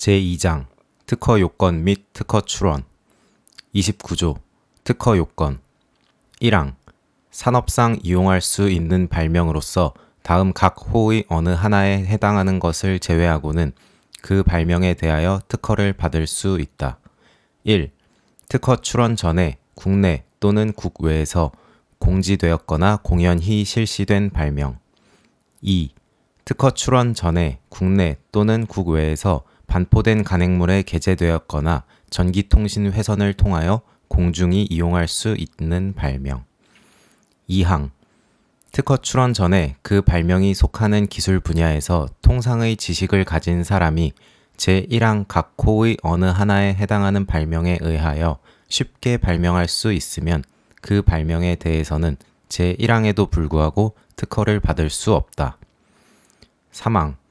제2장 특허 요건 및 특허 출원 29조 특허 요건 1항 산업상 이용할 수 있는 발명으로서 다음 각 호의 어느 하나에 해당하는 것을 제외하고는 그 발명에 대하여 특허를 받을 수 있다. 1. 특허 출원 전에 국내 또는 국외에서 공지되었거나 공연히 실시된 발명. 2. 특허 출원 전에 국내 또는 국외에서 반포된 간행물에 게재되었거나 전기통신 회선을 통하여 공중이 이용할 수 있는 발명. 2항 특허 출원 전에 그 발명이 속하는 기술 분야에서 통상의 지식을 가진 사람이 제1항 각 호의 어느 하나에 해당하는 발명에 의하여 쉽게 발명할 수 있으면 그 발명에 대해서는 제1항에도 불구하고 특허를 받을 수 없다. 3항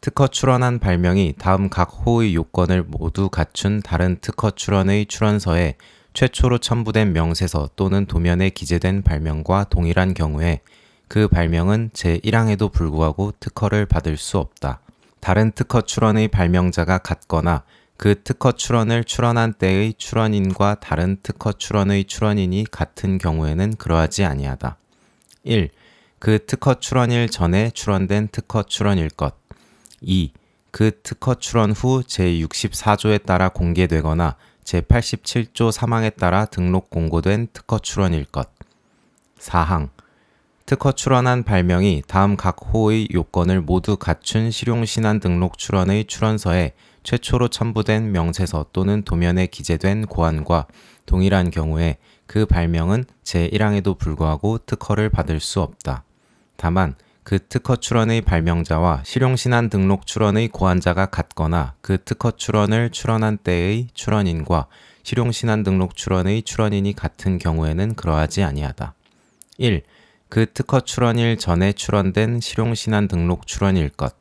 특허 출원한 발명이 다음 각 호의 요건을 모두 갖춘 다른 특허 출원의 출원서에 최초로 첨부된 명세서 또는 도면에 기재된 발명과 동일한 경우에 그 발명은 제1항에도 불구하고 특허를 받을 수 없다. 다른 특허 출원의 발명자가 같거나 그 특허 출원을 출원한 때의 출원인과 다른 특허 출원의 출원인이 같은 경우에는 그러하지 아니하다. 1. 그 특허 출원일 전에 출원된 특허 출원일 것. 2. 그 특허 출원 후 제64조에 따라 공개되거나 제87조 3항에 따라 등록 공고된 특허 출원일 것. 4항 특허 출원한 발명이 다음 각 호의 요건을 모두 갖춘 실용신안 등록 출원의 출원서에 최초로 첨부된 명세서 또는 도면에 기재된 고안과 동일한 경우에 그 발명은 제1항에도 불구하고 특허를 받을 수 없다. 다만 그 특허 출원의 발명자와 실용신안 등록 출원의 고안자가 같거나 그 특허 출원을 출원한 때의 출원인과 실용신안 등록 출원의 출원인이 같은 경우에는 그러하지 아니하다. 1. 그 특허 출원일 전에 출원된 실용신안 등록 출원일 것.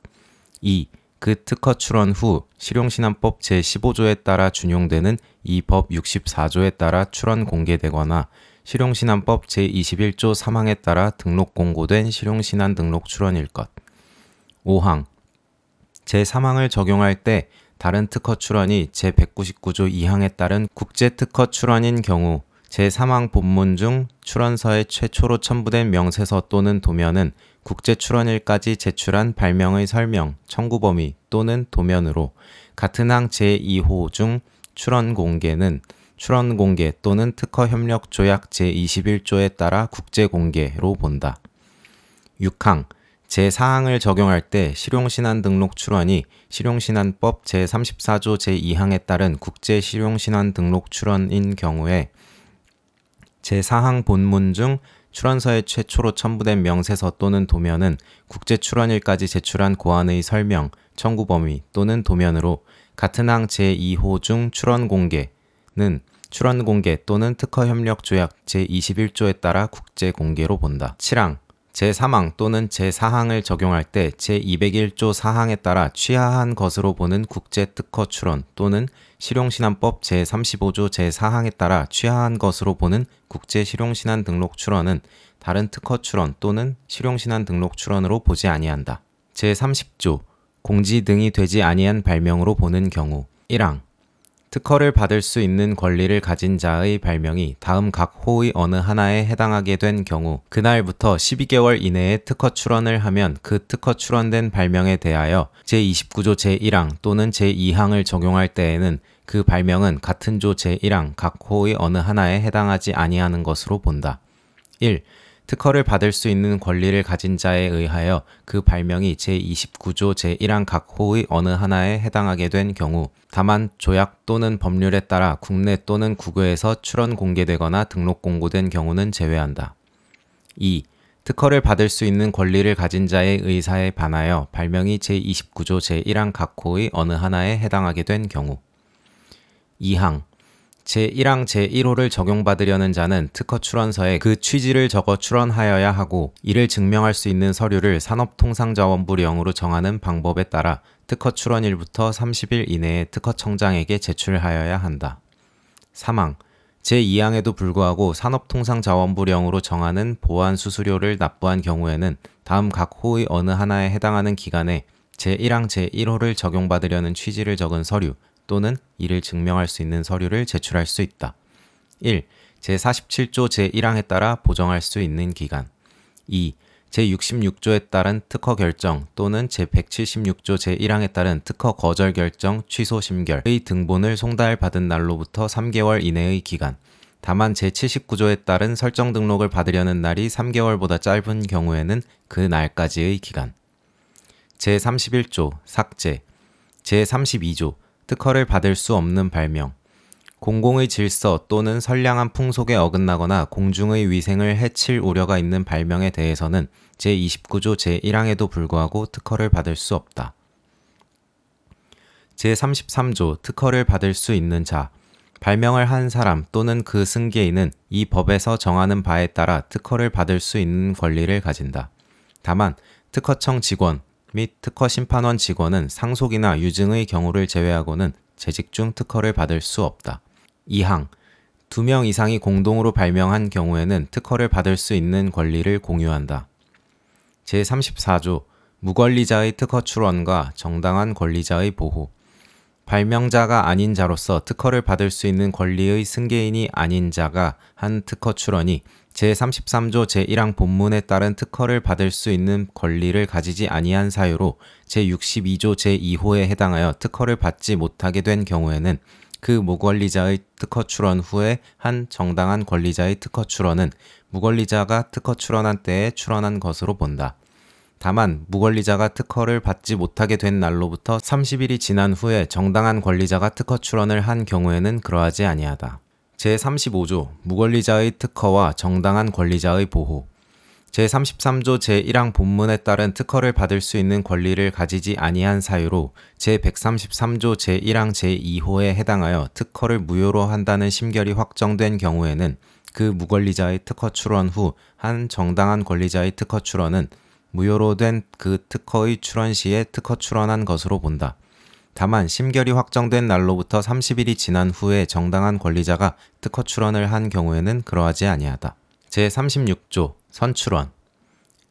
2. 그 특허 출원 후 실용신안법 제15조에 따라 준용되는 이 법 64조에 따라 출원 공개되거나 실용신안법 제21조 3항에 따라 등록 공고된 실용신안 등록 출원일 것. 5항 제3항을 적용할 때 다른 특허 출원이 제199조 2항에 따른 국제특허 출원인 경우 제3항 본문 중 출원서에 최초로 첨부된 명세서 또는 도면은 국제 출원일까지 제출한 발명의 설명, 청구 범위 또는 도면으로 같은 항 제2호 중 출원 공개는 출원 공개 또는 특허 협력 조약 제21조에 따라 국제 공개로 본다. 6항 제4항을 적용할 때 실용신안 등록 출원이 실용신안법 제34조 제2항에 따른 국제 실용신안 등록 출원인 경우에 제4항 본문 중 출원서에 최초로 첨부된 명세서 또는 도면은 국제 출원일까지 제출한 고안의 설명, 청구 범위 또는 도면으로 같은 항 제2호 중 출원 공개는 출원 공개 또는 특허 협력 조약 제21조에 따라 국제 공개로 본다. 7항 제3항 또는 제4항을 적용할 때 제201조 4항에 따라 취하한 것으로 보는 국제 특허 출원 또는 실용신안법 제35조 제4항에 따라 취하한 것으로 보는 국제 실용신안 등록 출원은 다른 특허 출원 또는 실용신안 등록 출원으로 보지 아니한다. 제30조 공지 등이 되지 아니한 발명으로 보는 경우 1항 특허를 받을 수 있는 권리를 가진 자의 발명이 다음 각 호의 어느 하나에 해당하게 된 경우 그날부터 12개월 이내에 특허 출원을 하면 그 특허 출원된 발명에 대하여 제29조 제1항 또는 제2항을 적용할 때에는 그 발명은 같은 조 제1항 각 호의 어느 하나에 해당하지 아니하는 것으로 본다. 1. 특허를 받을 수 있는 권리를 가진 자에 의하여 그 발명이 제29조 제1항 각 호의 어느 하나에 해당하게 된 경우 다만 조약 또는 법률에 따라 국내 또는 국외에서 출원 공개되거나 등록 공고된 경우는 제외한다. 2. 특허를 받을 수 있는 권리를 가진 자의 의사에 반하여 발명이 제29조 제1항 각 호의 어느 하나에 해당하게 된 경우 2항 제1항 제1호를 적용받으려는 자는 특허 출원서에 그 취지를 적어 출원하여야 하고 이를 증명할 수 있는 서류를 산업통상자원부령으로 정하는 방법에 따라 특허 출원일부터 30일 이내에 특허청장에게 제출하여야 한다. 3항 제2항에도 불구하고 산업통상자원부령으로 정하는 보완 수수료를 납부한 경우에는 다음 각 호의 어느 하나에 해당하는 기간에 제1항 제1호를 적용받으려는 취지를 적은 서류 또는 이를 증명할 수 있는 서류를 제출할 수 있다. 1. 제47조 제1항에 따라 보정할 수 있는 기간. 2. 제66조에 따른 특허 결정 또는 제176조 제1항에 따른 특허 거절 결정 취소 심결의 등본을 송달받은 날로부터 3개월 이내의 기간. 다만 제79조에 따른 설정 등록을 받으려는 날이 3개월보다 짧은 경우에는 그 날까지의 기간. 제31조 삭제. 제32조 특허를 받을 수 없는 발명. 공공의 질서 또는 선량한 풍속에 어긋나거나 공중의 위생을 해칠 우려가 있는 발명에 대해서는 제29조 제1항에도 불구하고 특허를 받을 수 없다. 제33조 특허를 받을 수 있는 자. 발명을 한 사람 또는 그 승계인은 이 법에서 정하는 바에 따라 특허를 받을 수 있는 권리를 가진다. 다만 특허청 직원 및 특허심판원 직원은 상속이나 유증의 경우를 제외하고는 재직 중 특허를 받을 수 없다. 2항. 2명 이상이 공동으로 발명한 경우에는 특허를 받을 수 있는 권리를 공유한다. 제34조 무권리자의 특허 출원과 정당한 권리자의 보호. 발명자가 아닌 자로서 특허를 받을 수 있는 권리의 승계인이 아닌 자가 한 특허 출원이 제33조 제1항 본문에 따른 특허를 받을 수 있는 권리를 가지지 아니한 사유로 제62조 제2호에 해당하여 특허를 받지 못하게 된 경우에는 그 무권리자의 특허 출원 후에 한 정당한 권리자의 특허 출원은 무권리자가 특허 출원한 때에 출원한 것으로 본다. 다만 무권리자가 특허를 받지 못하게 된 날로부터 30일이 지난 후에 정당한 권리자가 특허 출원을 한 경우에는 그러하지 아니하다. 제35조 무권리자의 특허와 정당한 권리자의 보호. 제33조 제1항 본문에 따른 특허를 받을 수 있는 권리를 가지지 아니한 사유로 제133조 제1항 제2호에 해당하여 특허를 무효로 한다는 심결이 확정된 경우에는 그 무권리자의 특허 출원 후 한 정당한 권리자의 특허 출원은 무효로 된 그 특허의 출원 시에 특허 출원한 것으로 본다. 다만 심결이 확정된 날로부터 30일이 지난 후에 정당한 권리자가 특허 출원을 한 경우에는 그러하지 아니하다. 제36조 선출원.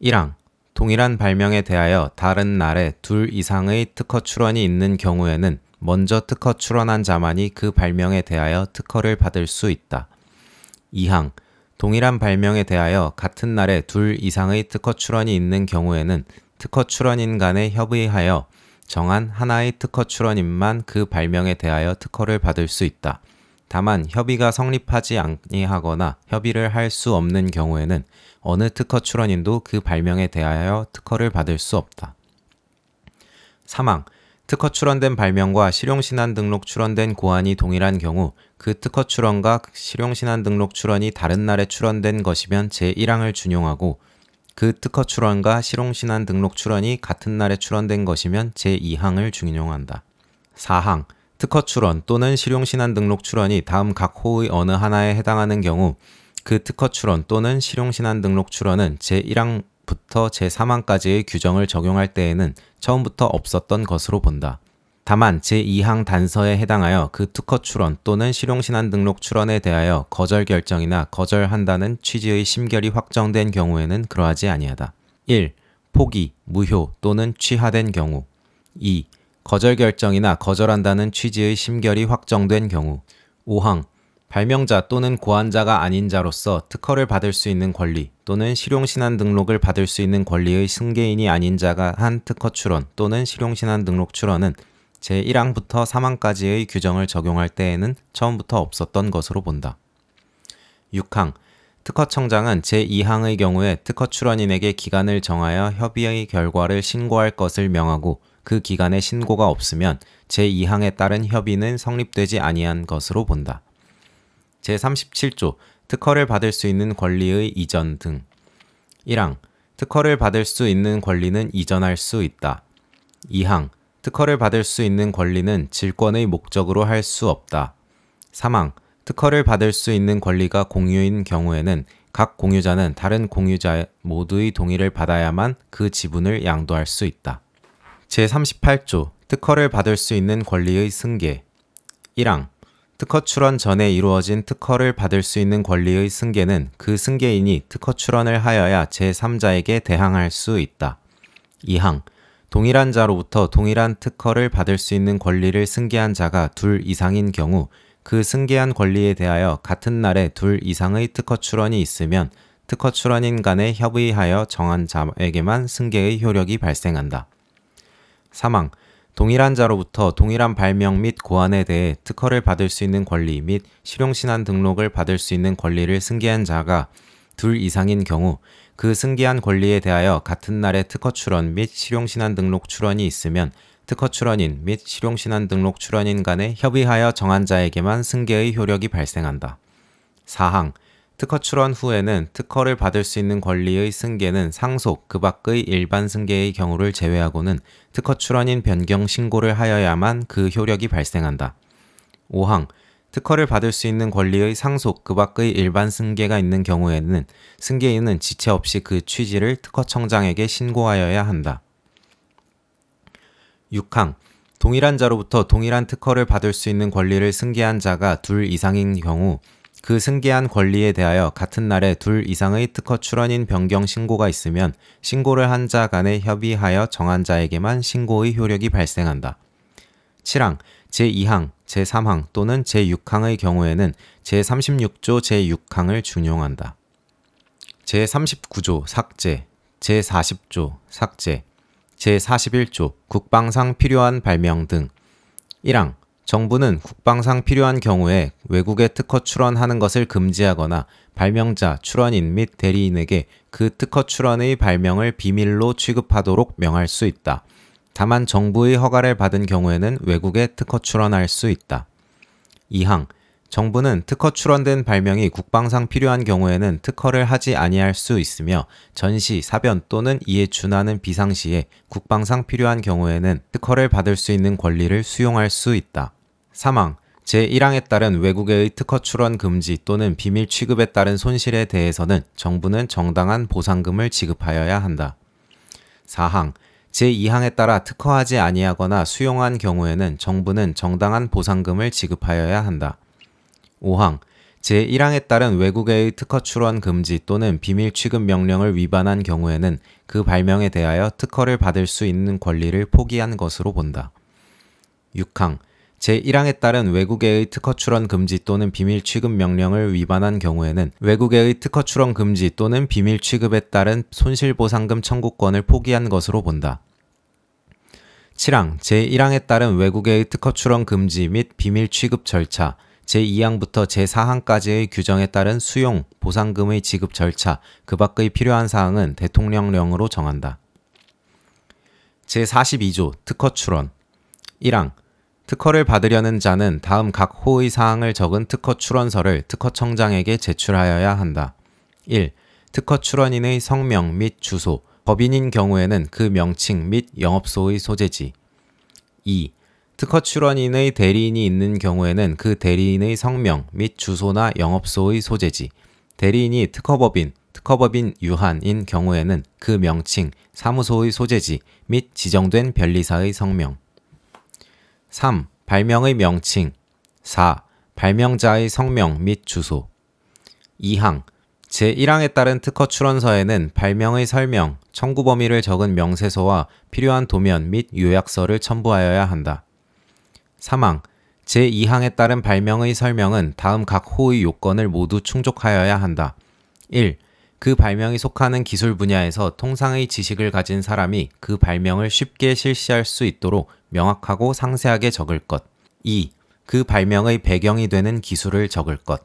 1항. 동일한 발명에 대하여 다른 날에 둘 이상의 특허 출원이 있는 경우에는 먼저 특허 출원한 자만이 그 발명에 대하여 특허를 받을 수 있다. 2항. 동일한 발명에 대하여 같은 날에 둘 이상의 특허 출원이 있는 경우에는 특허 출원인 간에 협의하여 정한 하나의 특허 출원인만 그 발명에 대하여 특허를 받을 수 있다. 다만 협의가 성립하지 아니하거나 협의를 할 수 없는 경우에는 어느 특허 출원인도 그 발명에 대하여 특허를 받을 수 없다. 3항. 특허 출원된 발명과 실용신안 등록 출원된 고안이 동일한 경우 그 특허 출원과 실용신안 등록 출원이 다른 날에 출원된 것이면 제1항을 준용하고 그 특허 출원과 실용신안 등록 출원이 같은 날에 출원된 것이면 제2항을 준용한다. 4항. 특허 출원 또는 실용신안 등록 출원이 다음 각 호의 어느 하나에 해당하는 경우 그 특허 출원 또는 실용신안 등록 출원은 제1항부터 제3항까지의 규정을 적용할 때에는 처음부터 없었던 것으로 본다. 다만 제2항 단서에 해당하여 그 특허 출원 또는 실용신안 등록 출원에 대하여 거절 결정이나 거절한다는 취지의 심결이 확정된 경우에는 그러하지 아니하다. 1. 포기, 무효 또는 취하된 경우. 2. 거절 결정이나 거절한다는 취지의 심결이 확정된 경우. 5항. 발명자 또는 고안자가 아닌 자로서 특허를 받을 수 있는 권리 또는 실용신안 등록을 받을 수 있는 권리의 승계인이 아닌 자가 한 특허 출원 또는 실용신안 등록 출원은 제1항부터 3항까지의 규정을 적용할 때에는 처음부터 없었던 것으로 본다. 6항. 특허청장은 제2항의 경우에 특허 출원인에게 기간을 정하여 협의의 결과를 신고할 것을 명하고 그 기간에 신고가 없으면 제2항에 따른 협의는 성립되지 아니한 것으로 본다. 제37조 특허를 받을 수 있는 권리의 이전 등. 1항. 특허를 받을 수 있는 권리는 이전할 수 있다. 2항. 특허를 받을 수 있는 권리는 질권의 목적으로 할 수 없다. 3항. 특허를 받을 수 있는 권리가 공유인 경우에는 각 공유자는 다른 공유자 모두의 동의를 받아야만 그 지분을 양도할 수 있다. 제38조 특허를 받을 수 있는 권리의 승계. 1항. 특허 출원 전에 이루어진 특허를 받을 수 있는 권리의 승계는 그 승계인이 특허 출원을 하여야 제3자에게 대항할 수 있다. 2항. 동일한 자로부터 동일한 특허를 받을 수 있는 권리를 승계한 자가 둘 이상인 경우 그 승계한 권리에 대하여 같은 날에 둘 이상의 특허 출원이 있으면 특허 출원인 간에 협의하여 정한 자에게만 승계의 효력이 발생한다. 사망. 동일한 자로부터 동일한 발명 및 고안에 대해 특허를 받을 수 있는 권리 및 실용신안 등록을 받을 수 있는 권리를 승계한 자가 둘 이상인 경우 그 승계한 권리에 대하여 같은 날에 특허 출원 및 실용신안 등록 출원이 있으면 특허 출원인 및 실용신안 등록 출원인 간에 협의하여 정한 자에게만 승계의 효력이 발생한다. 사항. 특허 출원 후에는 특허를 받을 수 있는 권리의 승계는 상속 그 밖의 일반 승계의 경우를 제외하고는 특허 출원인 변경 신고를 하여야만 그 효력이 발생한다. 5항. 특허를 받을 수 있는 권리의 상속 그 밖의 일반 승계가 있는 경우에는 승계인은 지체 없이 그 취지를 특허청장에게 신고하여야 한다. 6항. 동일한 자로부터 동일한 특허를 받을 수 있는 권리를 승계한 자가 둘 이상인 경우 그 승계한 권리에 대하여 같은 날에 둘 이상의 특허 출원인 변경 신고가 있으면 신고를 한 자 간에 협의하여 정한 자에게만 신고의 효력이 발생한다. 7항. 제2항, 제3항 또는 제6항의 경우에는 제36조 제6항을 준용한다. 제39조 삭제, 제40조 삭제, 제41조 국방상 필요한 발명 등 1항. 정부는 국방상 필요한 경우에 외국에 특허 출원하는 것을 금지하거나 발명자, 출원인 및 대리인에게 그 특허 출원의 발명을 비밀로 취급하도록 명할 수 있다. 다만 정부의 허가를 받은 경우에는 외국에 특허 출원할 수 있다. 2항. 정부는 특허 출원된 발명이 국방상 필요한 경우에는 특허를 하지 아니할 수 있으며 전시, 사변 또는 이에 준하는 비상시에 국방상 필요한 경우에는 특허를 받을 수 있는 권리를 수용할 수 있다. 3항. 제1항에 따른 외국의 특허 출원 금지 또는 비밀 취급에 따른 손실에 대해서는 정부는 정당한 보상금을 지급하여야 한다. 4항. 제2항에 따라 특허하지 아니하거나 수용한 경우에는 정부는 정당한 보상금을 지급하여야 한다. 5항. 제1항에 따른 외국의 특허 출원 금지 또는 비밀 취급 명령을 위반한 경우에는 그 발명에 대하여 특허를 받을 수 있는 권리를 포기한 것으로 본다. 6항. 제1항에 따른 외국의 특허 출원 금지 또는 비밀 취급 명령을 위반한 경우에는 외국의 특허 출원 금지 또는 비밀 취급에 따른 손실보상금 청구권을 포기한 것으로 본다. 7항. 제1항에 따른 외국의 특허 출원 금지 및 비밀 취급 절차, 제2항부터 제4항까지의 규정에 따른 수용, 보상금의 지급 절차, 그 밖의 필요한 사항은 대통령령으로 정한다. 제42조 특허 출원 1항. 특허를 받으려는 자는 다음 각 호의 사항을 적은 특허 출원서를 특허청장에게 제출하여야 한다. 1. 특허 출원인의 성명 및 주소, 법인인 경우에는 그 명칭 및 영업소의 소재지. 2. 특허 출원인의 대리인이 있는 경우에는 그 대리인의 성명 및 주소나 영업소의 소재지. 대리인이 특허법인, 특허법인 유한인 경우에는 그 명칭, 사무소의 소재지 및 지정된 변리사의 성명. 3. 발명의 명칭. 4. 발명자의 성명 및 주소. 2항. 제1항에 따른 특허 출원서에는 발명의 설명, 청구 범위를 적은 명세서와 필요한 도면 및 요약서를 첨부하여야 한다. 3항. 제2항에 따른 발명의 설명은 다음 각 호의 요건을 모두 충족하여야 한다. 1. 그 발명이 속하는 기술 분야에서 통상의 지식을 가진 사람이 그 발명을 쉽게 실시할 수 있도록 명확하고 상세하게 적을 것. 2. 그 발명의 배경이 되는 기술을 적을 것.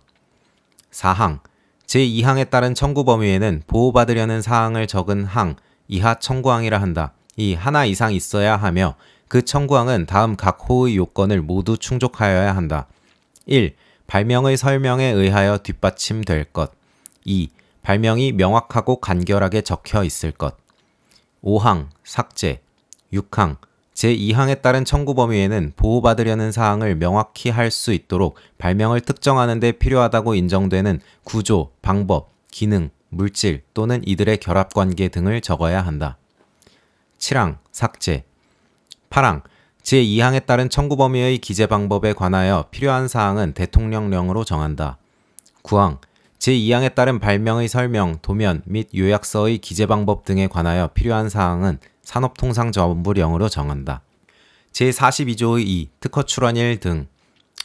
4항. 제2항에 따른 청구 범위에는 보호받으려는 사항을 적은 항, 이하 청구항이라 한다. 이 하나 이상 있어야 하며 그 청구항은 다음 각 호의 요건을 모두 충족하여야 한다. 1. 발명의 설명에 의하여 뒷받침될 것. 2. 발명이 명확하고 간결하게 적혀 있을 것. 5항. 삭제. 6항. 제2항에 따른 청구 범위에는 보호받으려는 사항을 명확히 할 수 있도록 발명을 특정하는 데 필요하다고 인정되는 구조, 방법, 기능, 물질 또는 이들의 결합관계 등을 적어야 한다. 7항. 삭제. 8항. 제2항에 따른 청구 범위의 기재 방법에 관하여 필요한 사항은 대통령령으로 정한다. 9항. 제2항에 따른 발명의 설명, 도면 및 요약서의 기재 방법 등에 관하여 필요한 사항은 산업통상자원부령으로 정한다. 제42조의 2 특허 출원일 등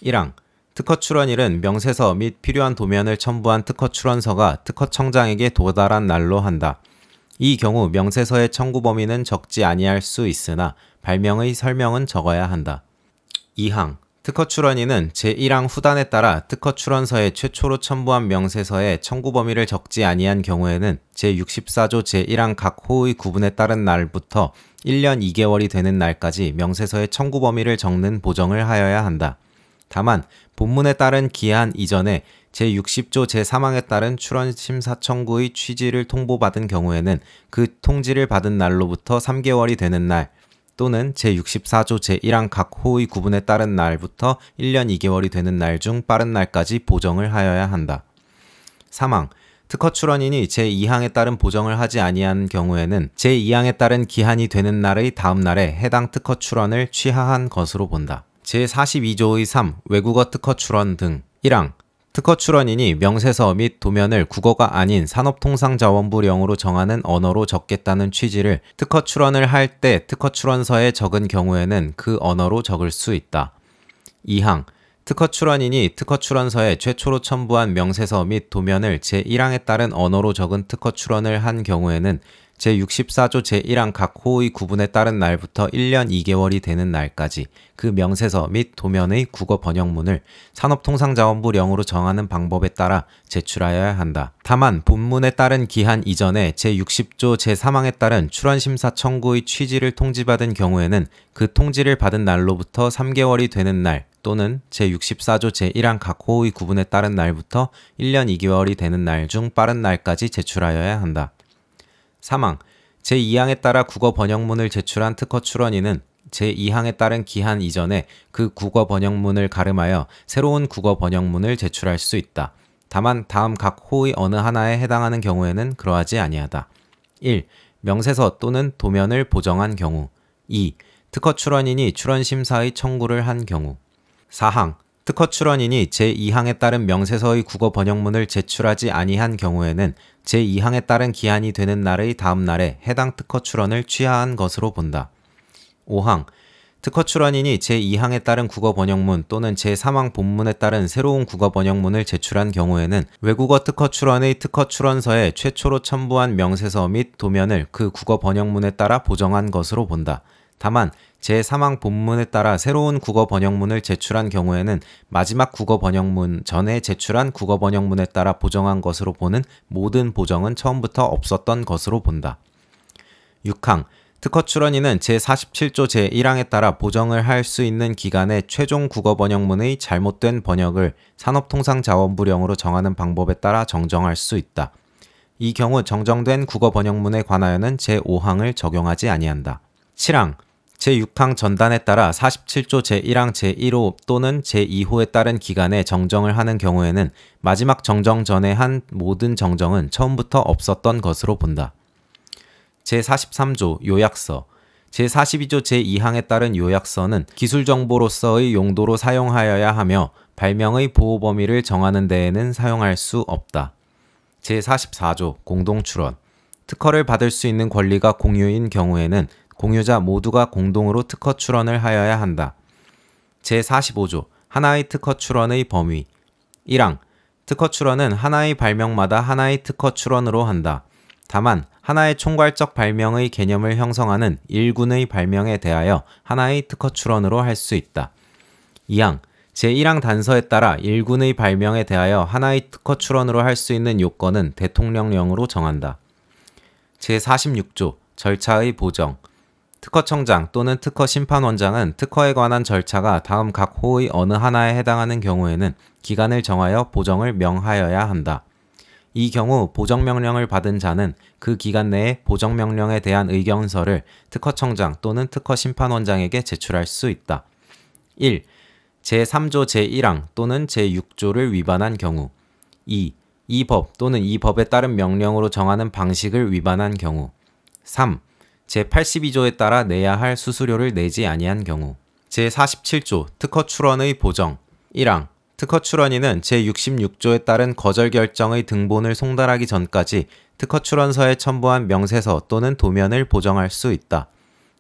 1항 특허 출원일은 명세서 및 필요한 도면을 첨부한 특허 출원서가 특허청장에게 도달한 날로 한다. 이 경우 명세서의 청구 범위는 적지 아니할 수 있으나 발명의 설명은 적어야 한다. 2항 특허 출원인은 제1항 후단에 따라 특허 출원서에 최초로 첨부한 명세서의 청구 범위를 적지 아니한 경우에는 제64조 제1항 각 호의 구분에 따른 날부터 1년 2개월이 되는 날까지 명세서의 청구 범위를 적는 보정을 하여야 한다. 다만 본문에 따른 기한 이전에 제60조 제3항에 따른 출원심사 청구의 취지를 통보받은 경우에는 그 통지를 받은 날로부터 3개월이 되는 날 또는 제64조 제1항 각 호의 구분에 따른 날부터 1년 2개월이 되는 날 중 빠른 날까지 보정을 하여야 한다. 3항 특허 출원인이 제2항에 따른 보정을 하지 아니한 경우에는 제2항에 따른 기한이 되는 날의 다음 날에 해당 특허 출원을 취하한 것으로 본다. 제42조의 3 외국어 특허 출원 등 1항 특허 출원인이 명세서 및 도면을 국어가 아닌 산업통상자원부령으로 정하는 언어로 적겠다는 취지를 특허 출원을 할 때 특허 출원서에 적은 경우에는 그 언어로 적을 수 있다. 2항 특허 출원인이 특허 출원서에 최초로 첨부한 명세서 및 도면을 제1항에 따른 언어로 적은 특허 출원을 한 경우에는 제64조 제1항 각 호의 구분에 따른 날부터 1년 2개월이 되는 날까지 그 명세서 및 도면의 국어 번역문을 산업통상자원부령으로 정하는 방법에 따라 제출하여야 한다. 다만 본문에 따른 기한 이전에 제60조 제3항에 따른 출원심사 청구의 취지를 통지받은 경우에는 그 통지를 받은 날로부터 3개월이 되는 날 또는 제64조 제1항 각 호의 구분에 따른 날부터 1년 2개월이 되는 날 중 빠른 날까지 제출하여야 한다. 3항 제2항에 따라 국어 번역문을 제출한 특허 출원인은 제2항에 따른 기한 이전에 그 국어 번역문을 가름하여 새로운 국어 번역문을 제출할 수 있다. 다만 다음 각 호의 어느 하나에 해당하는 경우에는 그러하지 아니하다. 1. 명세서 또는 도면을 보정한 경우 2. 특허 출원인이 출원심사의 청구를 한 경우 4항 특허 출원인이 제2항에 따른 명세서의 국어 번역문을 제출하지 아니한 경우에는 제2항에 따른 기한이 되는 날의 다음 날에 해당 특허 출원을 취하한 것으로 본다. 5항 특허 출원인이 제2항에 따른 국어 번역문 또는 제3항 본문에 따른 새로운 국어 번역문을 제출한 경우에는 외국어 특허 출원의 특허 출원서에 최초로 첨부한 명세서 및 도면을 그 국어 번역문에 따라 보정한 것으로 본다. 다만 제3항 본문에 따라 새로운 국어 번역문을 제출한 경우에는 마지막 국어 번역문 전에 제출한 국어 번역문에 따라 보정한 것으로 보는 모든 보정은 처음부터 없었던 것으로 본다. 6항 특허 출원인은 제47조 제1항에 따라 보정을 할 수 있는 기간의 최종 국어 번역문의 잘못된 번역을 산업통상자원부령으로 정하는 방법에 따라 정정할 수 있다. 이 경우 정정된 국어 번역문에 관하여는 제5항을 적용하지 아니한다. 7항 제6항 전단에 따라 47조 제1항 제1호 또는 제2호에 따른 기간에 정정을 하는 경우에는 마지막 정정 전에 한 모든 정정은 처음부터 없었던 것으로 본다. 제43조 요약서 제42조 제2항에 따른 요약서는 기술정보로서의 용도로 사용하여야 하며 발명의 보호 범위를 정하는 데에는 사용할 수 없다. 제44조 공동출원 특허를 받을 수 있는 권리가 공유인 경우에는 공유자 모두가 공동으로 특허 출원을 하여야 한다. 제45조 하나의 특허 출원의 범위 1항 특허 출원은 하나의 발명마다 하나의 특허 출원으로 한다. 다만 하나의 총괄적 발명의 개념을 형성하는 일군의 발명에 대하여 하나의 특허 출원으로 할 수 있다. 2항 제1항 단서에 따라 일군의 발명에 대하여 하나의 특허 출원으로 할 수 있는 요건은 대통령령으로 정한다. 제46조 절차의 보정 특허청장 또는 특허심판원장은 특허에 관한 절차가 다음 각 호의 어느 하나에 해당하는 경우에는 기간을 정하여 보정을 명하여야 한다. 이 경우 보정명령을 받은 자는 그 기간 내에 보정명령에 대한 의견서를 특허청장 또는 특허심판원장에게 제출할 수 있다. 1. 제3조 제1항 또는 제6조를 위반한 경우 2. 이 법 또는 이 법에 따른 명령으로 정하는 방식을 위반한 경우 3. 제82조에 따라 내야 할 수수료를 내지 아니한 경우 제47조 특허 출원의 보정 1항 특허 출원인은 제66조에 따른 거절 결정의 등본을 송달하기 전까지 특허 출원서에 첨부한 명세서 또는 도면을 보정할 수 있다.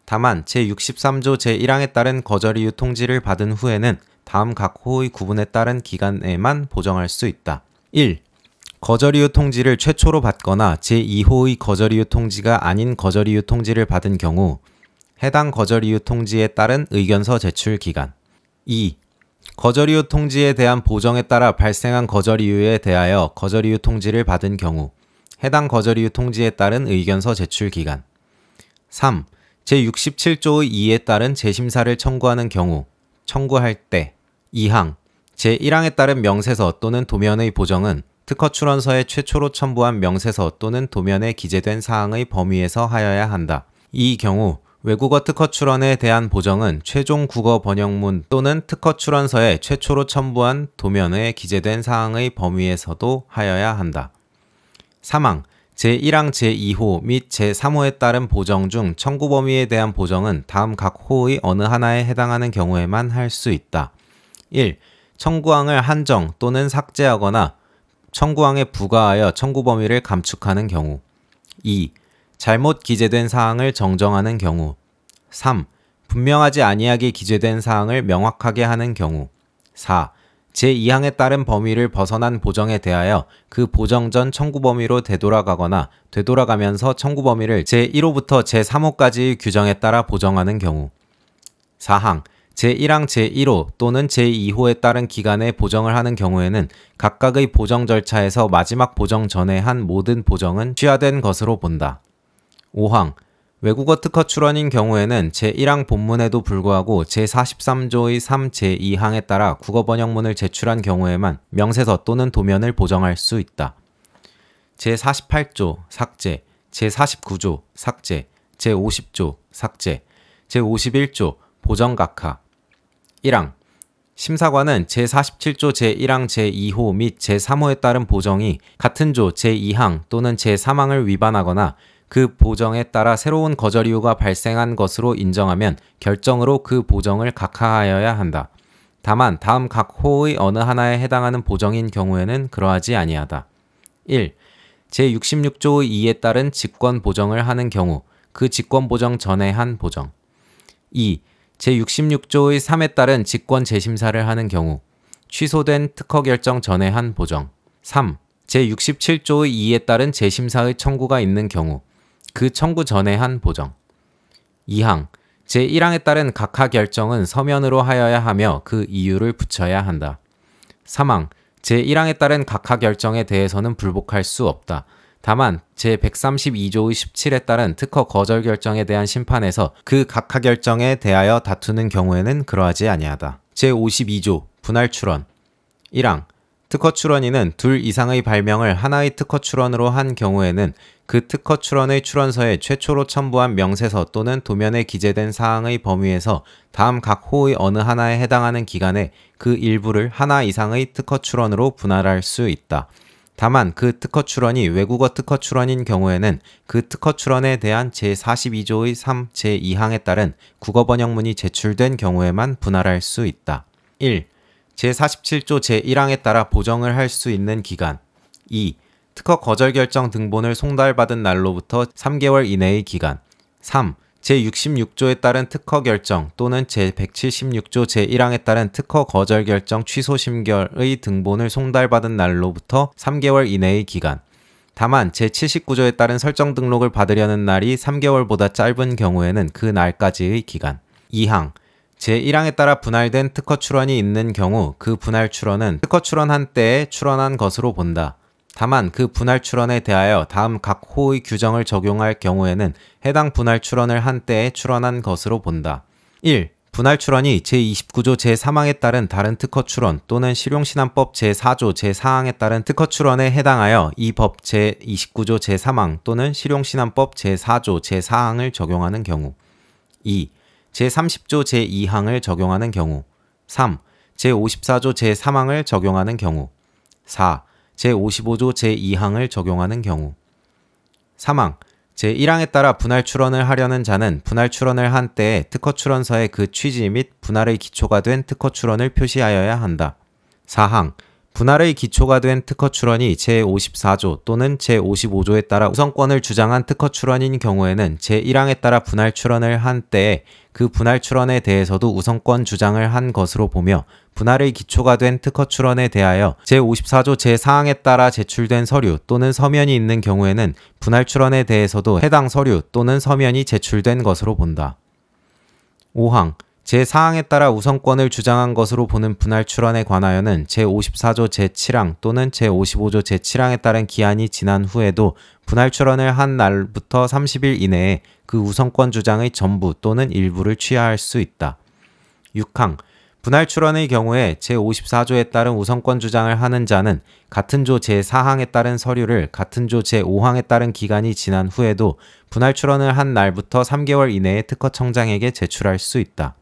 다만 제63조 제1항에 따른 거절이유 통지를 받은 후에는 다음 각 호의 구분에 따른 기간에만 보정할 수 있다. 1. 거절이유 통지를 최초로 받거나 제2호의 거절이유 통지가 아닌 거절이유 통지를 받은 경우 해당 거절이유 통지에 따른 의견서 제출 기간. 2. 거절이유 통지에 대한 보정에 따라 발생한 거절이유에 대하여 거절이유 통지를 받은 경우 해당 거절이유 통지에 따른 의견서 제출 기간. 3. 제67조의 2에 따른 재심사를 청구하는 경우 청구할 때 2항 제1항에 따른 명세서 또는 도면의 보정은 특허 출원서에 최초로 첨부한 명세서 또는 도면에 기재된 사항의 범위에서 하여야 한다. 이 경우 외국어 특허 출원에 대한 보정은 최종 국어 번역문 또는 특허 출원서에 최초로 첨부한 도면에 기재된 사항의 범위에서도 하여야 한다. 3항 제1항 제2호 및 제3호에 따른 보정 중 청구 범위에 대한 보정은 다음 각 호의 어느 하나에 해당하는 경우에만 할 수 있다. 1. 청구항을 한정 또는 삭제하거나 청구항에 부과하여 청구 범위를 감축하는 경우. 2. 잘못 기재된 사항을 정정하는 경우. 3. 분명하지 아니하게 기재된 사항을 명확하게 하는 경우. 4. 제2항에 따른 범위를 벗어난 보정에 대하여 그 보정 전 청구 범위로 되돌아가거나 되돌아가면서 청구 범위를 제1호부터 제3호까지의 규정에 따라 보정하는 경우. 4항 제1항 제1호 또는 제2호에 따른 기간에 보정을 하는 경우에는 각각의 보정 절차에서 마지막 보정 전에 한 모든 보정은 취하된 것으로 본다. 5항 외국어 특허 출원인 경우에는 제1항 본문에도 불구하고 제43조의 3 제2항에 따라 국어 번역문을 제출한 경우에만 명세서 또는 도면을 보정할 수 있다. 제48조 삭제, 제49조 삭제, 제50조 삭제, 제51조 보정 각하. 1항 심사관은 제47조 제1항 제2호 및 제3호에 따른 보정이 같은 조 제2항 또는 제3항을 위반하거나 그 보정에 따라 새로운 거절 이유가 발생한 것으로 인정하면 결정으로 그 보정을 각하하여야 한다. 다만 다음 각 호의 어느 하나에 해당하는 보정인 경우에는 그러하지 아니하다. 1. 제66조의 2에 따른 직권 보정을 하는 경우 그 직권 보정 전에 한 보정. 2. 제66조의 3에 따른 직권 재심사를 하는 경우 취소된 특허 결정 전에 한 보정. 3. 제67조의 2에 따른 재심사의 청구가 있는 경우 그 청구 전에 한 보정. 2항 제1항에 따른 각하 결정은 서면으로 하여야 하며 그 이유를 붙여야 한다. 3항 제1항에 따른 각하 결정에 대해서는 불복할 수 없다. 다만 제132조의 17에 따른 특허 거절 결정에 대한 심판에서 그 각하 결정에 대하여 다투는 경우에는 그러하지 아니하다. 제52조 분할 출원. 1항 특허 출원인은 둘 이상의 발명을 하나의 특허 출원으로 한 경우에는 그 특허 출원의 출원서에 최초로 첨부한 명세서 또는 도면에 기재된 사항의 범위에서 다음 각 호의 어느 하나에 해당하는 기간에 그 일부를 하나 이상의 특허 출원으로 분할할 수 있다. 다만 그 특허 출원이 외국어 특허 출원인 경우에는 그 특허 출원에 대한 제42조의 3 제2항에 따른 국어 번역문이 제출된 경우에만 분할할 수 있다. 1. 제47조 제1항에 따라 보정을 할 수 있는 기간. 2. 특허 거절 결정 등본을 송달받은 날로부터 3개월 이내의 기간. 3. 제66조에 따른 특허 결정 또는 제176조 제1항에 따른 특허 거절 결정 취소 심결의 등본을 송달받은 날로부터 3개월 이내의 기간. 다만 제79조에 따른 설정 등록을 받으려는 날이 3개월보다 짧은 경우에는 그 날까지의 기간. 2항 제1항에 따라 분할된 특허 출원이 있는 경우 그 분할 출원은 특허 출원한 때에 출원한 것으로 본다. 다만 그 분할 출원에 대하여 다음 각 호의 규정을 적용할 경우에는 해당 분할 출원을 한 때에 출원한 것으로 본다. 1. 분할 출원이 제29조 제3항에 따른 다른 특허 출원 또는 실용신안법 제4조 제4항에 따른 특허 출원에 해당하여 이 법 제29조 제3항 또는 실용신안법 제4조 제4항을 적용하는 경우. 2. 제30조 제2항을 적용하는 경우. 3. 제54조 제3항을 적용하는 경우. 4. 제55조 제2항을 적용하는 경우. 3항 제1항에 따라 분할 출원을 하려는 자는 분할 출원을 한 때에 특허 출원서에 그 취지 및 분할의 기초가 된 특허 출원을 표시하여야 한다. 4항 분할의 기초가 된 특허 출원이 제54조 또는 제55조에 따라 우선권을 주장한 특허 출원인 경우에는 제1항에 따라 분할 출원을 한 때에 그 분할 출원에 대해서도 우선권 주장을 한 것으로 보며, 분할의 기초가 된 특허 출원에 대하여 제54조 제4항에 따라 제출된 서류 또는 서면이 있는 경우에는 분할 출원에 대해서도 해당 서류 또는 서면이 제출된 것으로 본다. 5항 제4항에 따라 우선권을 주장한 것으로 보는 분할 출원에 관하여는 제54조 제7항 또는 제55조 제7항에 따른 기한이 지난 후에도 분할 출원을 한 날부터 30일 이내에 그 우선권 주장의 전부 또는 일부를 취하할 수 있다. 6항 분할 출원의 경우에 제54조에 따른 우선권 주장을 하는 자는 같은 조 제4항에 따른 서류를 같은 조 제5항에 따른 기간이 지난 후에도 분할 출원을 한 날부터 3개월 이내에 특허청장에게 제출할 수 있다.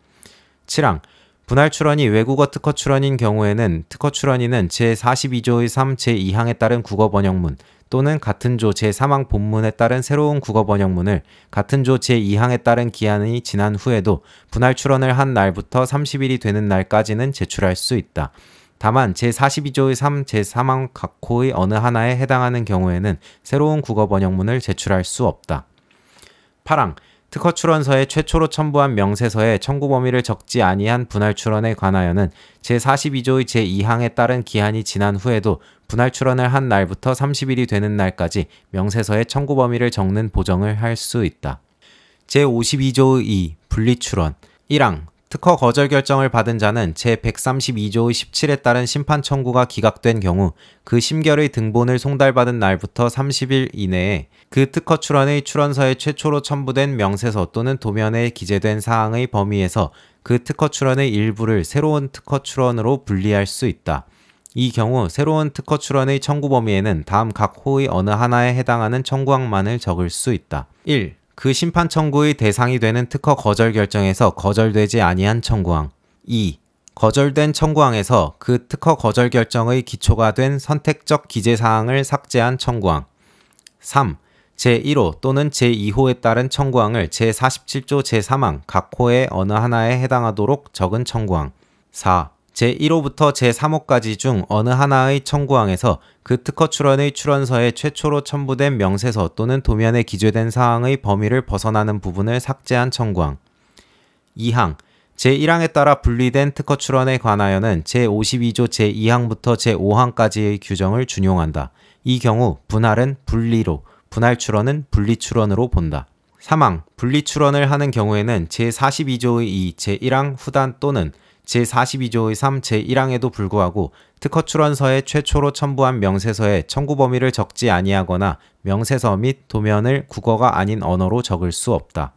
7항 분할 출원이 외국어 특허 출원인 경우에는 특허 출원인은 제42조의 3 제2항에 따른 국어 번역문 또는 같은 조 제3항 본문에 따른 새로운 국어 번역문을 같은 조 제2항에 따른 기한이 지난 후에도 분할 출원을 한 날부터 30일이 되는 날까지는 제출할 수 있다. 다만 제42조의 3 제3항 각 호의 어느 하나에 해당하는 경우에는 새로운 국어 번역문을 제출할 수 없다. 8항 특허 출원서에 최초로 첨부한 명세서에 청구 범위를 적지 아니한 분할 출원에 관하여는 제42조의 제2항에 따른 기한이 지난 후에도 분할 출원을 한 날부터 30일이 되는 날까지 명세서에 청구 범위를 적는 보정을 할 수 있다. 제52조의 2 분리출원 1항 특허 거절 결정을 받은 자는 제132조의 17에 따른 심판 청구가 기각된 경우 그 심결의 등본을 송달받은 날부터 30일 이내에 그 특허 출원의 출원서에 최초로 첨부된 명세서 또는 도면에 기재된 사항의 범위에서 그 특허 출원의 일부를 새로운 특허 출원으로 분리할 수 있다. 이 경우 새로운 특허 출원의 청구 범위에는 다음 각 호의 어느 하나에 해당하는 청구항만을 적을 수 있다. 1. 그 심판 청구의 대상이 되는 특허 거절 결정에서 거절되지 아니한 청구항. 2. 거절된 청구항에서 그 특허 거절 결정의 기초가 된 선택적 기재사항을 삭제한 청구항. 3. 제1호 또는 제2호에 따른 청구항을 제47조 제3항 각 호의 어느 하나에 해당하도록 적은 청구항. 4. 제1호부터 제3호까지 중 어느 하나의 청구항에서 그 특허 출원의 출원서에 최초로 첨부된 명세서 또는 도면에 기재된 사항의 범위를 벗어나는 부분을 삭제한 청구항. 2항 제1항에 따라 분리된 특허 출원에 관하여는 제52조 제2항부터 제5항까지의 규정을 준용한다. 이 경우 분할은 분리로, 분할 출원은 분리 출원으로 본다. 3항 분리 출원을 하는 경우에는 제42조의 2 제1항 후단 또는 제42조의 3 제1항에도 불구하고 특허 출원서에 최초로 첨부한 명세서에 청구 범위를 적지 아니하거나 명세서 및 도면을 국어가 아닌 언어로 적을 수 없다.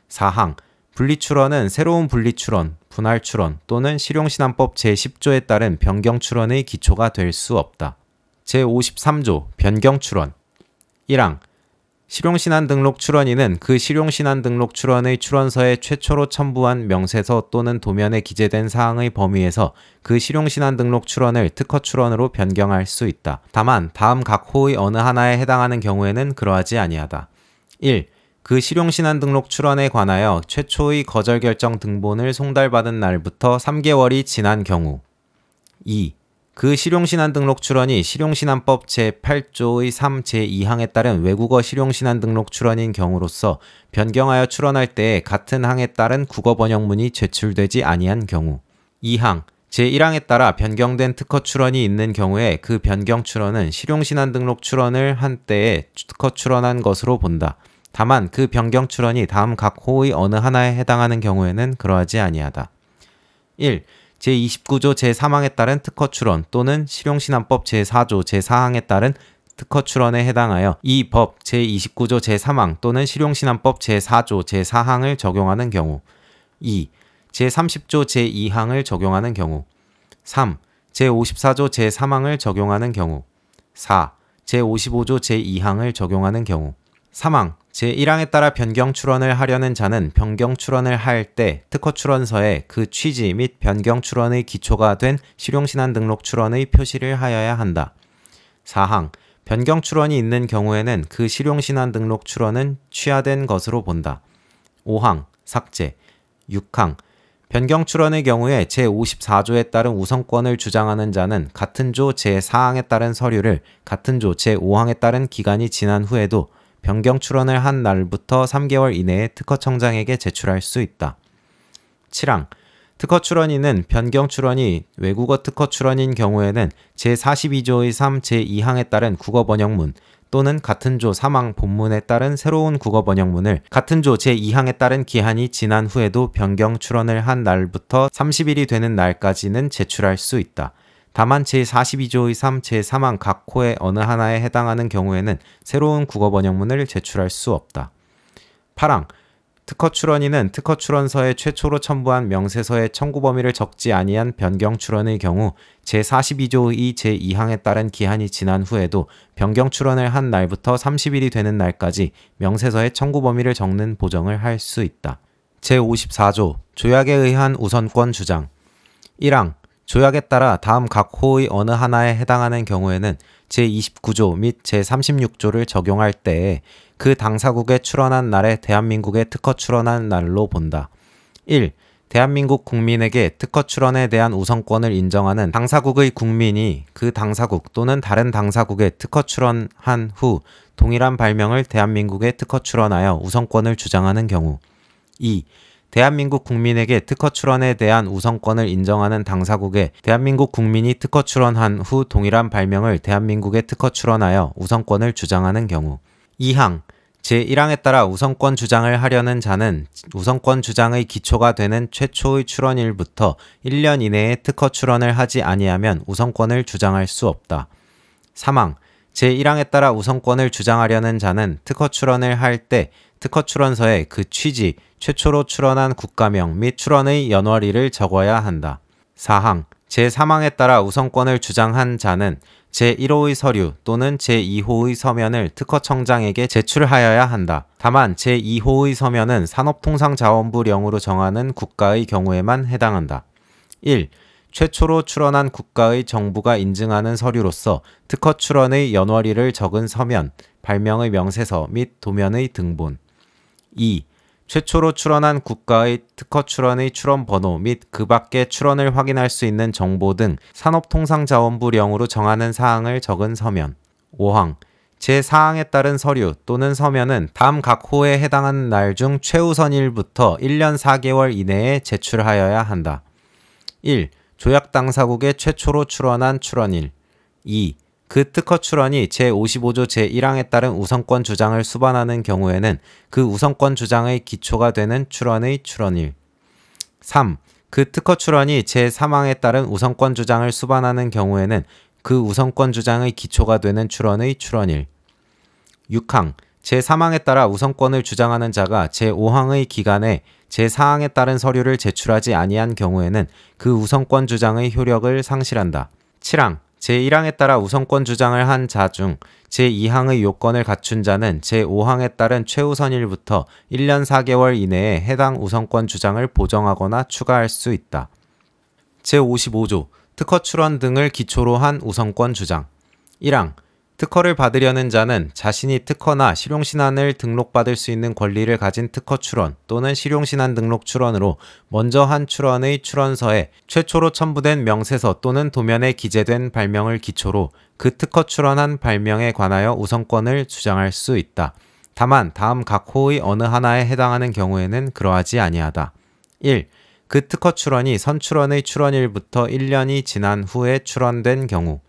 4항 분리 출원은 새로운 분리 출원, 분할 출원 또는 실용신안법 제10조에 따른 변경 출원의 기초가 될 수 없다. 제53조 변경 출원 1항 실용신안 등록 출원인은 그 실용신안 등록 출원의 출원서에 최초로 첨부한 명세서 또는 도면에 기재된 사항의 범위에서 그 실용신안 등록 출원을 특허 출원으로 변경할 수 있다. 다만 다음 각 호의 어느 하나에 해당하는 경우에는 그러하지 아니하다. 1. 그 실용신안 등록 출원에 관하여 최초의 거절 결정 등본을 송달받은 날부터 3개월이 지난 경우. 2. 그 실용신안 등록 출원이 실용신안법 제8조의 3 제2항에 따른 외국어 실용신안 등록 출원인 경우로서 변경하여 출원할 때에 같은 항에 따른 국어 번역문이 제출되지 아니한 경우. 2항 제1항에 따라 변경된 특허 출원이 있는 경우에 그 변경 출원은 실용신안 등록 출원을 한 때에 특허 출원한 것으로 본다. 다만 그 변경 출원이 다음 각 호의 어느 하나에 해당하는 경우에는 그러하지 아니하다. 1. 제29조 제3항에 따른 특허 출원 또는 실용신안법 제4조 제4항에 따른 특허 출원에 해당하여 이 법 제29조 제3항 또는 실용신안법 제4조 제4항을 적용하는 경우. 2. 제30조 제2항을 적용하는 경우. 3. 제54조 제3항을 적용하는 경우. 4. 제55조 제2항을 적용하는 경우. 3항 제1항에 따라 변경 출원을 하려는 자는 변경 출원을 할 때 특허 출원서에 그 취지 및 변경 출원의 기초가 된 실용신안 등록 출원의 표시를 하여야 한다. 4항 변경 출원이 있는 경우에는 그 실용신안 등록 출원은 취하된 것으로 본다. 5항 삭제 6항 변경 출원의 경우에 제54조에 따른 우선권을 주장하는 자는 같은 조 제4항에 따른 서류를 같은 조 제5항에 따른 기간이 지난 후에도 변경 출원을 한 날부터 3개월 이내에 특허청장에게 제출할 수 있다. 7항 특허 출원인은 변경 출원이 외국어 특허 출원인 경우에는 제42조의 3 제2항에 따른 국어 번역문 또는 같은 조 3항 본문에 따른 새로운 국어 번역문을 같은 조 제2항에 따른 기한이 지난 후에도 변경 출원을 한 날부터 30일이 되는 날까지는 제출할 수 있다. 다만 제42조의 3 제3항 각 호의 어느 하나에 해당하는 경우에는 새로운 국어 번역문을 제출할 수 없다. 8항 특허 출원인은 특허 출원서에 최초로 첨부한 명세서의 청구 범위를 적지 아니한 변경 출원의 경우 제42조의 제2항에 따른 기한이 지난 후에도 변경 출원을 한 날부터 30일이 되는 날까지 명세서의 청구 범위를 적는 보정을 할 수 있다. 제54조 조약에 의한 우선권 주장 1항 조약에 따라 다음 각 호의 어느 하나에 해당하는 경우에는 제29조 및 제36조를 적용할 때에 그 당사국에 출원한 날에 대한민국에 특허 출원한 날로 본다. 1. 대한민국 국민에게 특허 출원에 대한 우선권을 인정하는 당사국의 국민이 그 당사국 또는 다른 당사국에 특허 출원한 후 동일한 발명을 대한민국에 특허 출원하여 우선권을 주장하는 경우. 2. 대한민국 국민에게 특허 출원에 대한 우선권을 인정하는 당사국에 대한민국 국민이 특허 출원한 후 동일한 발명을 대한민국에 특허 출원하여 우선권을 주장하는 경우. 2항 제1항에 따라 우선권 주장을 하려는 자는 우선권 주장의 기초가 되는 최초의 출원일부터 1년 이내에 특허 출원을 하지 아니하면 우선권을 주장할 수 없다. 3항 제1항에 따라 우선권을 주장하려는 자는 특허 출원을 할 때 특허 출원서에 그 취지, 최초로 출원한 국가명 및 출원의 연월일을 적어야 한다. 4항 제3항에 따라 우선권을 주장한 자는 제1호의 서류 또는 제2호의 서면을 특허청장에게 제출하여야 한다. 다만 제2호의 서면은 산업통상자원부령으로 정하는 국가의 경우에만 해당한다. 1. 최초로 출원한 국가의 정부가 인증하는 서류로서 특허 출원의 연월일을 적은 서면, 발명의 명세서 및 도면의 등본. 2. 최초로 출원한 국가의 특허 출원의 출원 번호 및 그 밖의 출원을 확인할 수 있는 정보 등 산업통상자원부령으로 정하는 사항을 적은 서면. 5항 제4항에 따른 서류 또는 서면은 다음 각 호에 해당하는 날 중 최우선일부터 1년 4개월 이내에 제출하여야 한다. 1. 조약 당사국에 최초로 출원한 출원일. 2. 그 특허 출원이 제55조 제1항에 따른 우선권 주장을 수반하는 경우에는 그 우선권 주장의 기초가 되는 출원의 출원일. 3. 그 특허 출원이 제3항에 따른 우선권 주장을 수반하는 경우에는 그 우선권 주장의 기초가 되는 출원의 출원일. 6항 제3항에 따라 우선권을 주장하는 자가 제5항의 기간에 제4항에 따른 서류를 제출하지 아니한 경우에는 그 우선권 주장의 효력을 상실한다. 7항 제1항에 따라 우선권 주장을 한 자 중 제2항의 요건을 갖춘 자는 제5항에 따른 최우선일부터 1년 4개월 이내에 해당 우선권 주장을 보정하거나 추가할 수 있다. 제55조 특허 출원 등을 기초로 한 우선권 주장 1항 특허를 받으려는 자는 자신이 특허나 실용신안을 등록받을 수 있는 권리를 가진 특허 출원 또는 실용신안 등록 출원으로 먼저 한 출원의 출원서에 최초로 첨부된 명세서 또는 도면에 기재된 발명을 기초로 그 특허 출원한 발명에 관하여 우선권을 주장할 수 있다. 다만 다음 각 호의 어느 하나에 해당하는 경우에는 그러하지 아니하다. 1. 그 특허 출원이 선출원의 출원일부터 1년이 지난 후에 출원된 경우.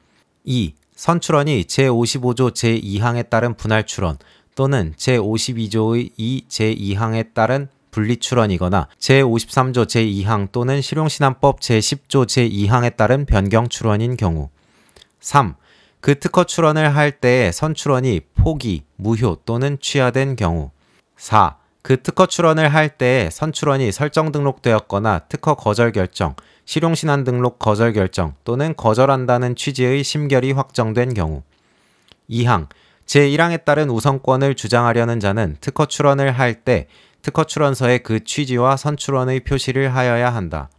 2. 선출원이 제55조 제2항에 따른 분할 출원 또는 제52조의 2 제2항에 따른 분리 출원이거나 제53조 제2항 또는 실용신안법 제10조 제2항에 따른 변경 출원인 경우. 3. 그 특허 출원을 할 때에 선출원이 포기, 무효 또는 취하된 경우. 4. 그 특허 출원을 할 때에 선출원이 설정 등록되었거나 특허 거절 결정, 실용신안 등록 거절 결정 또는 거절한다는 취지의 심결이 확정된 경우. 2항 제1항에 따른 우선권을 주장하려는 자는 특허 출원을 할 때 특허 출원서에 그 취지와 선출원의 표시를 하여야 한다.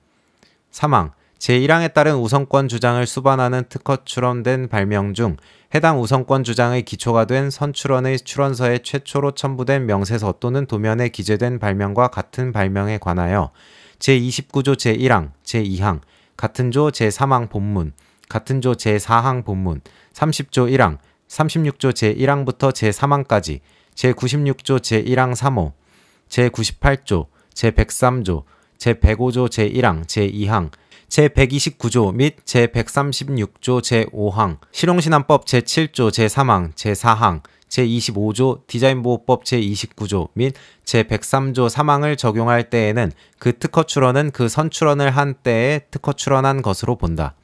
3항 제1항에 따른 우선권 주장을 수반하는 특허 출원된 발명 중 해당 우선권 주장의 기초가 된 선출원의 출원서에 최초로 첨부된 명세서 또는 도면에 기재된 발명과 같은 발명에 관하여 제29조 제1항, 제2항, 같은 조 제3항 본문, 같은 조 제4항 본문, 30조 1항, 36조 제1항부터 제3항까지, 제96조 제1항 3호, 제98조, 제103조, 제105조 제1항, 제2항, 제129조 및 제136조 제5항, 실용신안법 제7조 제3항, 제4항, 제25조 디자인보호법 제29조 및 제103조 3항을 적용할 때에는 그 특허 출원은 그 선출원을 한 때에 특허 출원한 것으로 본다.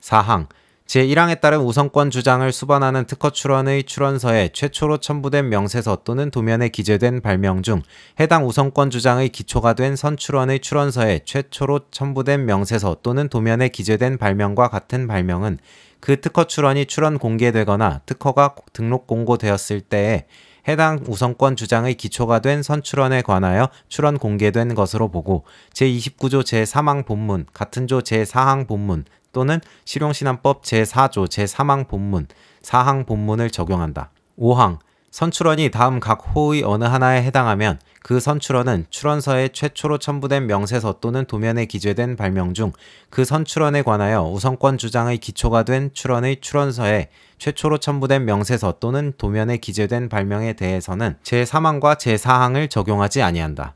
4항 제1항에 따른 우선권 주장을 수반하는 특허 출원의 출원서에 최초로 첨부된 명세서 또는 도면에 기재된 발명 중 해당 우선권 주장의 기초가 된 선출원의 출원서에 최초로 첨부된 명세서 또는 도면에 기재된 발명과 같은 발명은 그 특허 출원이 출원 공개되거나 특허가 등록 공고되었을 때에 해당 우선권 주장의 기초가 된 선출원에 관하여 출원 공개된 것으로 보고 제29조 제3항 본문, 같은 조 제4항 본문 또는 실용신안법 제4조 제3항 본문, 4항 본문을 적용한다. 5항 선출원이 다음 각 호의 어느 하나에 해당하면 그 선출원은 출원서에 최초로 첨부된 명세서 또는 도면에 기재된 발명 중 그 선출원에 관하여 우선권 주장의 기초가 된 출원의 출원서에 최초로 첨부된 명세서 또는 도면에 기재된 발명에 대해서는 제3항과 제4항을 적용하지 아니한다.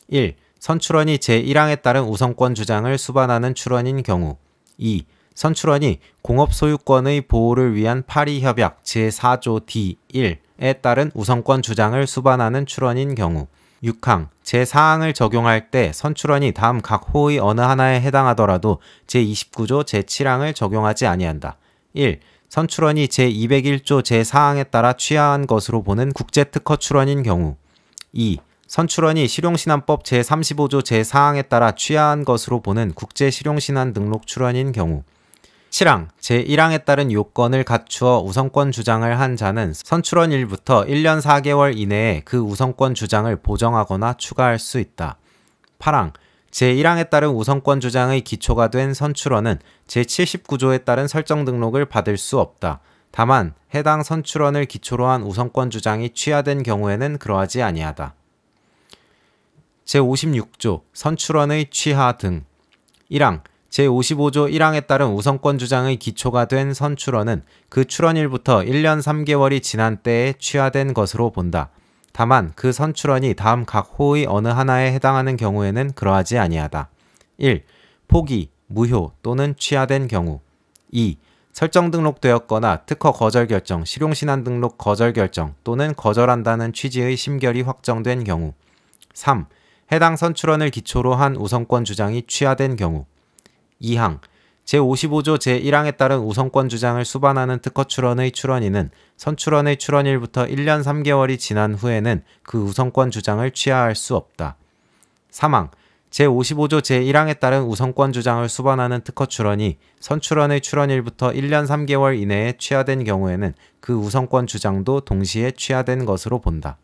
1. 선출원이 제1항에 따른 우선권 주장을 수반하는 출원인 경우 2. 선출원이 공업소유권의 보호를 위한 파리협약 제4조 D1에 따른 우선권 주장을 수반하는 출원인 경우 6항 제4항을 적용할 때 선출원이 다음 각 호의 어느 하나에 해당하더라도 제29조 제7항을 적용하지 아니한다. 1. 선출원이 제201조 제4항에 따라 취하한 것으로 보는 국제특허 출원인 경우 2. 선출원이 실용신안법 제35조 제4항에 따라 취하한 것으로 보는 국제실용신안 등록 출원인 경우 7항 제1항에 따른 요건을 갖추어 우선권 주장을 한 자는 선출원일부터 1년 4개월 이내에 그 우선권 주장을 보정하거나 추가할 수 있다. 8항 제1항에 따른 우선권 주장의 기초가 된 선출원은 제79조에 따른 설정 등록을 받을 수 없다. 다만 해당 선출원을 기초로 한 우선권 주장이 취하된 경우에는 그러하지 아니하다. 제56조 선출원의 취하 등 1항 제55조 1항에 따른 우선권 주장의 기초가 된 선출원은 그 출원일부터 1년 3개월이 지난 때에 취하된 것으로 본다. 다만 그 선출원이 다음 각 호의 어느 하나에 해당하는 경우에는 그러하지 아니하다. 1. 포기, 무효 또는 취하된 경우 2. 설정 등록되었거나 특허 거절 결정, 실용신안 등록 거절 결정 또는 거절한다는 취지의 심결이 확정된 경우 3. 해당 선출원을 기초로 한 우선권 주장이 취하된 경우 2항 제55조 제1항에 따른 우선권 주장을 수반하는 특허 출원의 출원인은 선출원의 출원일부터 1년 3개월이 지난 후에는 그 우선권 주장을 취하할 수 없다. 3항 제55조 제1항에 따른 우선권 주장을 수반하는 특허 출원이 선출원의 출원일부터 1년 3개월 이내에 취하된 경우에는 그 우선권 주장도 동시에 취하된 것으로 본다.